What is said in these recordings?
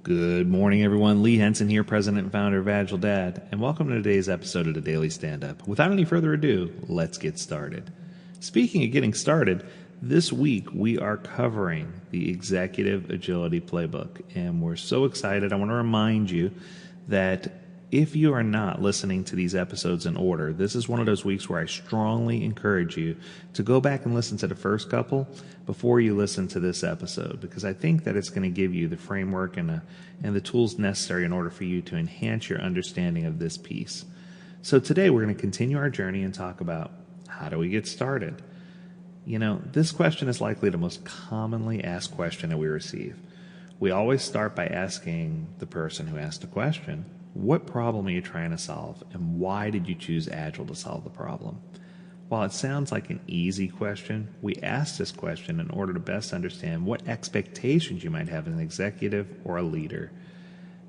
Good morning, everyone. Lee Henson here, president and founder of AgileDad, and welcome to today's episode of the Daily Stand-Up. Without any further ado, let's get started. Speaking of getting started, this week we are covering the Executive Agility Playbook, and we're so excited. I want to remind you that if you are not listening to these episodes in order, this is one of those weeks where I strongly encourage you to go back and listen to the first couple before you listen to this episode, because I think that it's going to give you the framework and the tools necessary in order for you to enhance your understanding of this piece. So today we're going to continue our journey and talk about how do we get started. You know, this question is likely the most commonly asked question that we receive. We always start by asking the person who asked the question, what problem are you trying to solve, and why did you choose Agile to solve the problem? While it sounds like an easy question, we ask this question in order to best understand what expectations you might have as an executive or a leader.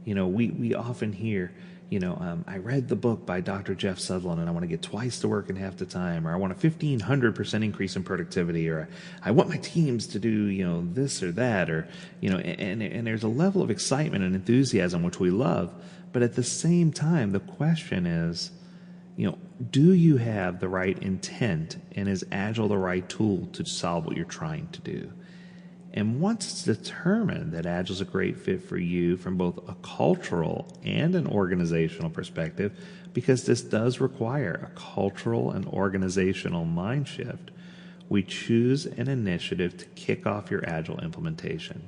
You know, we often hear, I read the book by Dr. Jeff Sutherland and I want to get twice the work in half the time, or I want a 1,500% increase in productivity, or I want my teams to do, this or that, or, and there's a level of excitement and enthusiasm which we love. But at the same time, the question is, do you have the right intent, and is Agile the right tool to solve what you're trying to do? And once it's determined that Agile is a great fit for you from both a cultural and an organizational perspective, because this does require a cultural and organizational mind shift, we choose an initiative to kick off your Agile implementation.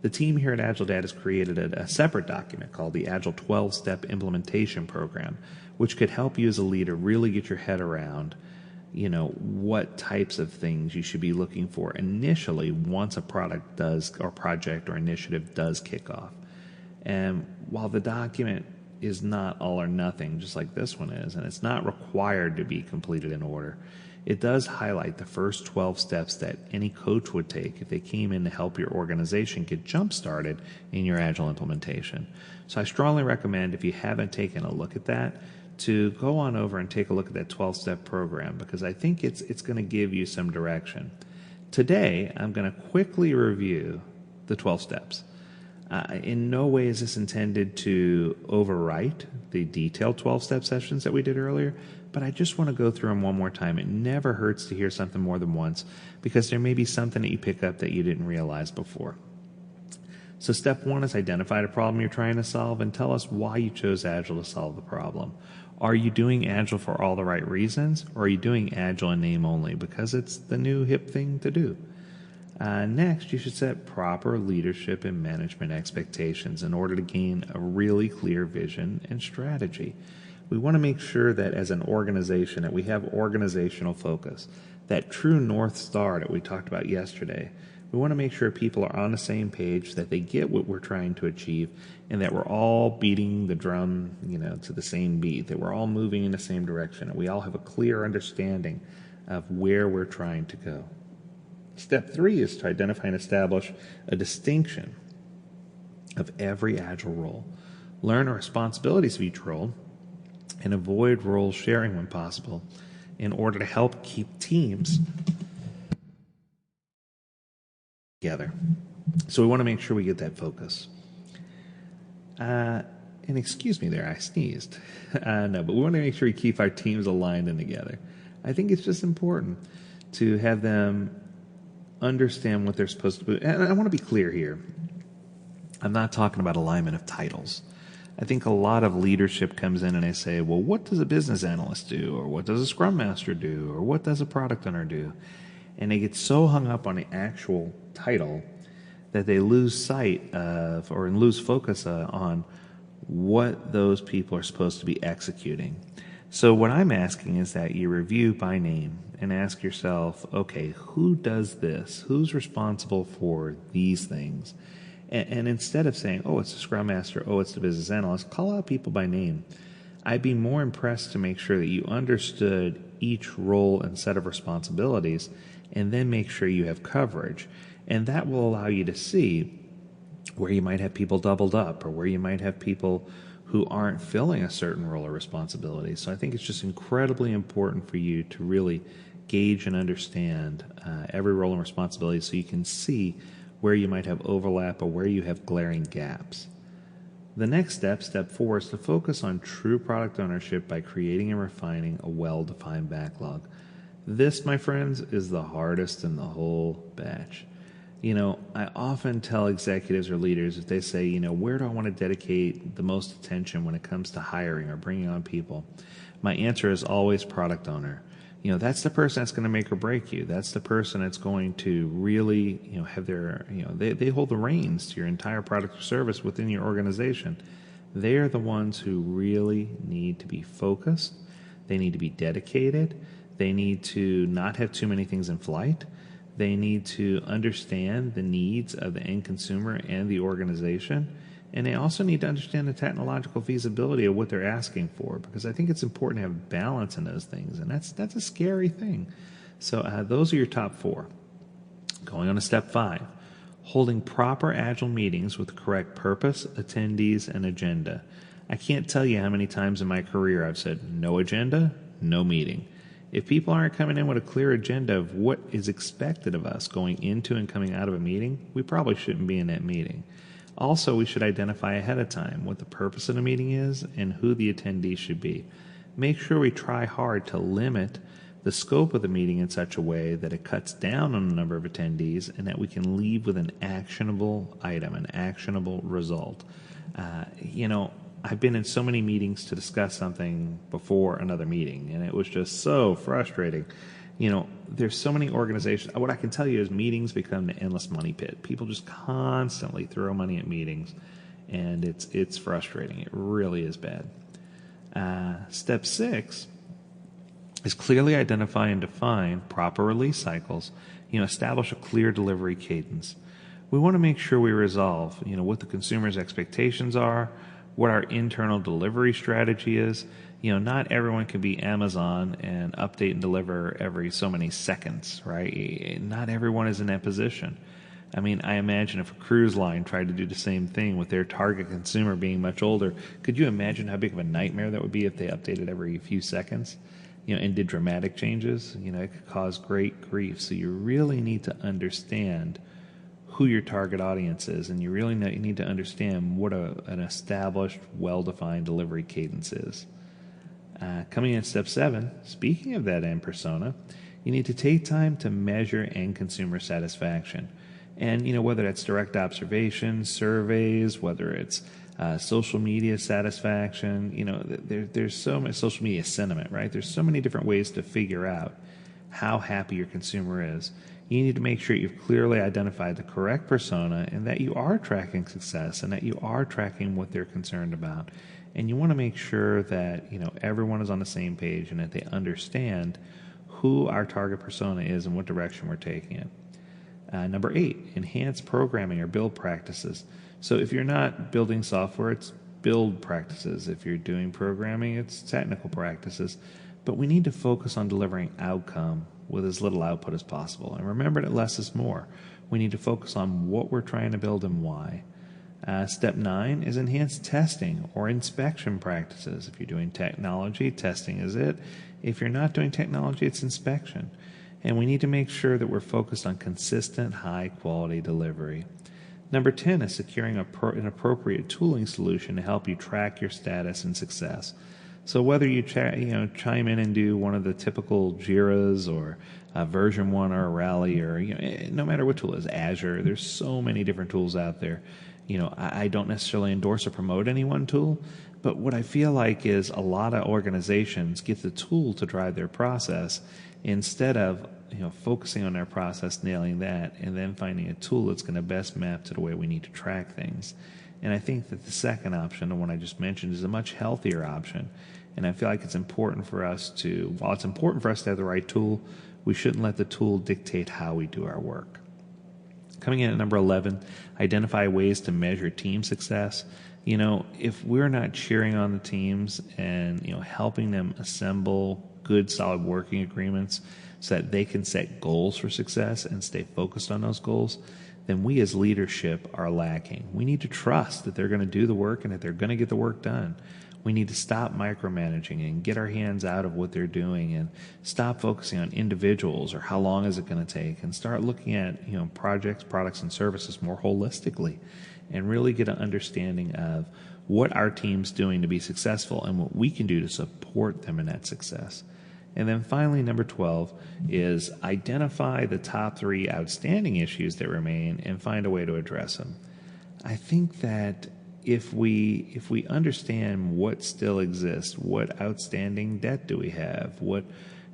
The team here at AgileDad has created a separate document called the Agile 12-Step Implementation Program, which could help you as a leader really get your head around, what types of things you should be looking for initially once a project or initiative does kick off. And while the document is not all or nothing, just like this one is, and it's not required to be completed in order, it does highlight the first 12 steps that any coach would take if they came in to help your organization get jump-started in your Agile implementation. So I strongly recommend, if you haven't taken a look at that, to go on over and take a look at that 12-step program, because I think it's going to give you some direction. Today, I'm going to quickly review the 12 steps. In no way is this intended to overwrite the detailed 12-step sessions that we did earlier, but I just want to go through them one more time. It never hurts to hear something more than once, because there may be something that you pick up that you didn't realize before. So step one is identify the problem you're trying to solve and tell us why you chose Agile to solve the problem. Are you doing Agile for all the right reasons, or are you doing Agile in name only because it's the new hip thing to do? Next, you should set proper leadership and management expectations in order to gain a really clear vision and strategy. We want to make sure that as an organization that we have organizational focus, that true North Star that we talked about yesterday. We want to make sure people are on the same page, that they get what we're trying to achieve, and that we're all beating the drum, to the same beat, that we're all moving in the same direction, and we all have a clear understanding of where we're trying to go. Step 3 is to identify and establish a distinction of every Agile role. Learn the responsibilities of each role and avoid role sharing when possible in order to help keep teams together. So we want to make sure we get that focus. And excuse me there, I sneezed. No, but we want to make sure we keep our teams aligned and together. I think it's just important to have them understand what they're supposed to do. And I want to be clear here. I'm not talking about alignment of titles. I think a lot of leadership comes in and they say, well, what does a business analyst do? Or what does a scrum master do? Or what does a product owner do? And they get so hung up on the actual title that they lose sight of or lose focus on what those people are supposed to be executing. So what I'm asking is that you review by name and ask yourself, okay, who does this? Who's responsible for these things? And instead of saying, oh, it's the Scrum Master, oh, it's the business analyst, call out people by name. I'd be more impressed to make sure that you understood each role and set of responsibilities, and then make sure you have coverage. And that will allow you to see where you might have people doubled up, or where you might have people who aren't filling a certain role or responsibility. So I think it's just incredibly important for you to really gauge and understand every role and responsibility, so you can see where you might have overlap or where you have glaring gaps. The next step, step 4, is to focus on true product ownership by creating and refining a well-defined backlog. This, my friends, is the hardest in the whole batch. I often tell executives or leaders, if they say, where do I want to dedicate the most attention when it comes to hiring or bringing on people? My answer is always product owner. That's the person that's going to make or break you. That's the person that's going to really, have their, they hold the reins to your entire product or service within your organization. They are the ones who really need to be focused. They need to be dedicated. They need to not have too many things in flight. They need to understand the needs of the end consumer and the organization. And they also need to understand the technological feasibility of what they're asking for, because I think it's important to have balance in those things, and that's a scary thing. So those are your top 4. Going on to step 5, holding proper Agile meetings with the correct purpose, attendees, and agenda. I can't tell you how many times in my career I've said, no agenda, no meeting. If people aren't coming in with a clear agenda of what is expected of us going into and coming out of a meeting, we probably shouldn't be in that meeting. Also, we should identify ahead of time what the purpose of the meeting is and who the attendees should be. Make sure we try hard to limit the scope of the meeting in such a way that it cuts down on the number of attendees and that we can leave with an actionable item, an actionable result. I've been in so many meetings to discuss something before another meeting, and it was just so frustrating. There's so many organizations. What I can tell you is meetings become the endless money pit. People just constantly throw money at meetings, and it's frustrating. It really is bad. Step 6 is clearly identify and define proper release cycles. Establish a clear delivery cadence. We want to make sure we resolve, what the consumer's expectations are, what our internal delivery strategy is. Not everyone can be Amazon and update and deliver every so many seconds, right? Not everyone is in that position. I imagine if a cruise line tried to do the same thing with their target consumer being much older, could you imagine how big of a nightmare that would be if they updated every few seconds, and did dramatic changes? It could cause great grief. So you really need to understand who your target audience is, and you really need to understand what an established, well-defined delivery cadence is. Coming in step 7, speaking of that end persona, you need to take time to measure end consumer satisfaction. And, whether that's direct observation, surveys, whether it's social media satisfaction, there's so much social media sentiment, right? There's so many different ways to figure out how happy your consumer is. You need to make sure you've clearly identified the correct persona and that you are tracking success and that you are tracking what they're concerned about. And you want to make sure that, everyone is on the same page and that they understand who our target persona is and what direction we're taking it. Number 8, enhance programming or build practices. So if you're not building software, it's build practices. If you're doing programming, it's technical practices. But we need to focus on delivering outcome with as little output as possible. And remember that less is more. We need to focus on what we're trying to build and why. Step 9 is enhance testing or inspection practices. If you're doing technology, testing is it. If you're not doing technology, it's inspection. And we need to make sure that we're focused on consistent, high-quality delivery. Number 10 is securing an appropriate tooling solution to help you track your status and success. So whether you chime in and do one of the typical Jiras or version 1 or a Rally or no matter what tool it is, Azure, there's so many different tools out there. I don't necessarily endorse or promote any one tool, but what I feel like is a lot of organizations get the tool to drive their process instead of focusing on their process, nailing that, and then finding a tool that's going to best map to the way we need to track things. And I think that the second option, the one I just mentioned, is a much healthier option. And I feel like it's important for us to, while it's important for us to have the right tool, we shouldn't let the tool dictate how we do our work. Coming in at number 11, identify ways to measure team success. If we're not cheering on the teams and, helping them assemble good, solid working agreements so that they can set goals for success and stay focused on those goals, then we as leadership are lacking. We need to trust that they're going to do the work and that they're going to get the work done. We need to stop micromanaging and get our hands out of what they're doing and stop focusing on individuals or how long is it going to take, and start looking at projects, products, and services more holistically, and really get an understanding of what our team's doing to be successful and what we can do to support them in that success. And then finally, number 12 is identify the top 3 outstanding issues that remain and find a way to address them. I think that if we understand what still exists, what outstanding debt do we have, what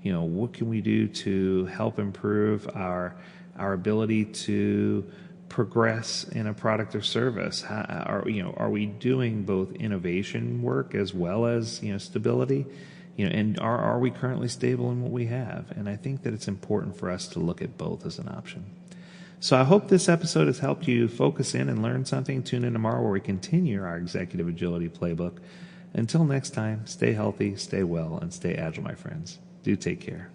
can we do to help improve our ability to progress in a product or service? Are we doing both innovation work as well as stability? And are we currently stable in what we have? And I think that it's important for us to look at both as an option. So I hope this episode has helped you focus in and learn something. Tune in tomorrow where we continue our Executive Agility Playbook. Until next time, stay healthy, stay well, and stay agile, my friends. Do take care.